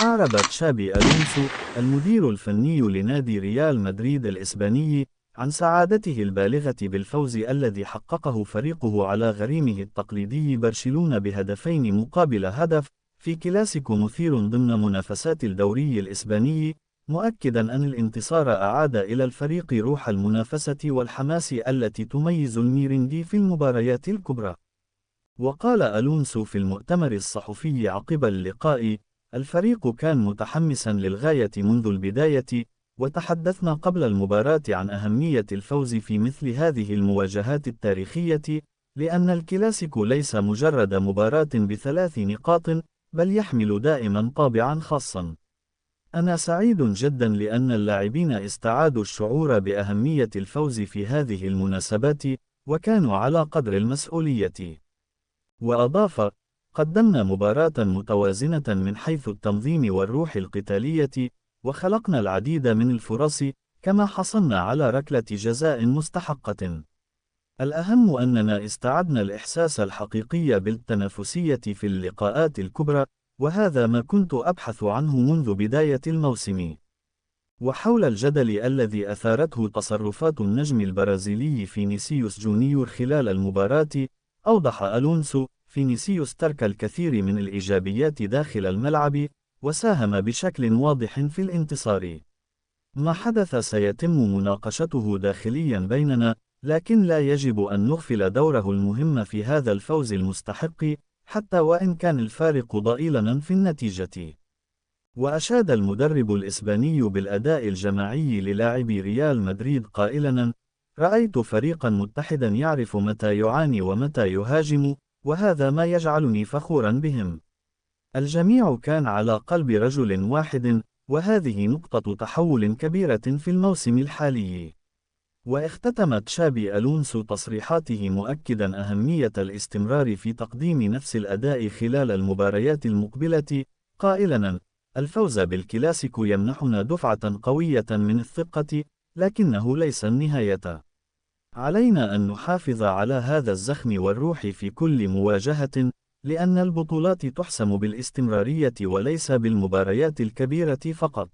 أعرب تشابي ألونسو المدير الفني لنادي ريال مدريد الإسباني عن سعادته البالغة بالفوز الذي حققه فريقه على غريمه التقليدي برشلونة بهدفين مقابل هدف في كلاسيكو مثير ضمن منافسات الدوري الإسباني، مؤكدا أن الانتصار أعاد إلى الفريق روح المنافسة والحماس التي تميز الميرينجي في المباريات الكبرى. وقال ألونسو في المؤتمر الصحفي عقب اللقاء: الفريق كان متحمسا للغاية منذ البداية، وتحدثنا قبل المباراة عن أهمية الفوز في مثل هذه المواجهات التاريخية، لأن الكلاسيكو ليس مجرد مباراة بثلاث نقاط، بل يحمل دائما طابعا خاصا. أنا سعيد جدا لأن اللاعبين استعادوا الشعور بأهمية الفوز في هذه المناسبات، وكانوا على قدر المسؤولية. وأضاف: قدمنا مباراة متوازنة من حيث التنظيم والروح القتالية، وخلقنا العديد من الفرص، كما حصلنا على ركلة جزاء مستحقة. الأهم أننا استعدنا الإحساس الحقيقي بالتنافسية في اللقاءات الكبرى، وهذا ما كنت أبحث عنه منذ بداية الموسم. وحول الجدل الذي أثارته تصرفات النجم البرازيلي فينيسيوس جونيور خلال المباراة، أوضح ألونسو: فينيسيوس ترك الكثير من الإيجابيات داخل الملعب، وساهم بشكل واضح في الانتصار. ما حدث سيتم مناقشته داخليا بيننا، لكن لا يجب أن نغفل دوره المهم في هذا الفوز المستحق، حتى وإن كان الفارق ضئيلا في النتيجة. وأشاد المدرب الإسباني بالأداء الجماعي للاعبي ريال مدريد قائلا: رأيت فريقا متحدا يعرف متى يعاني ومتى يهاجم، وهذا ما يجعلني فخورا بهم. الجميع كان على قلب رجل واحد، وهذه نقطة تحول كبيرة في الموسم الحالي. واختتم تشابي ألونسو تصريحاته مؤكدا أهمية الاستمرار في تقديم نفس الأداء خلال المباريات المقبلة، قائلا: الفوز بالكلاسيكو يمنحنا دفعة قوية من الثقة، لكنه ليس النهاية. علينا أن نحافظ على هذا الزخم والروح في كل مواجهة، لأن البطولات تحسم بالاستمرارية وليس بالمباريات الكبيرة فقط.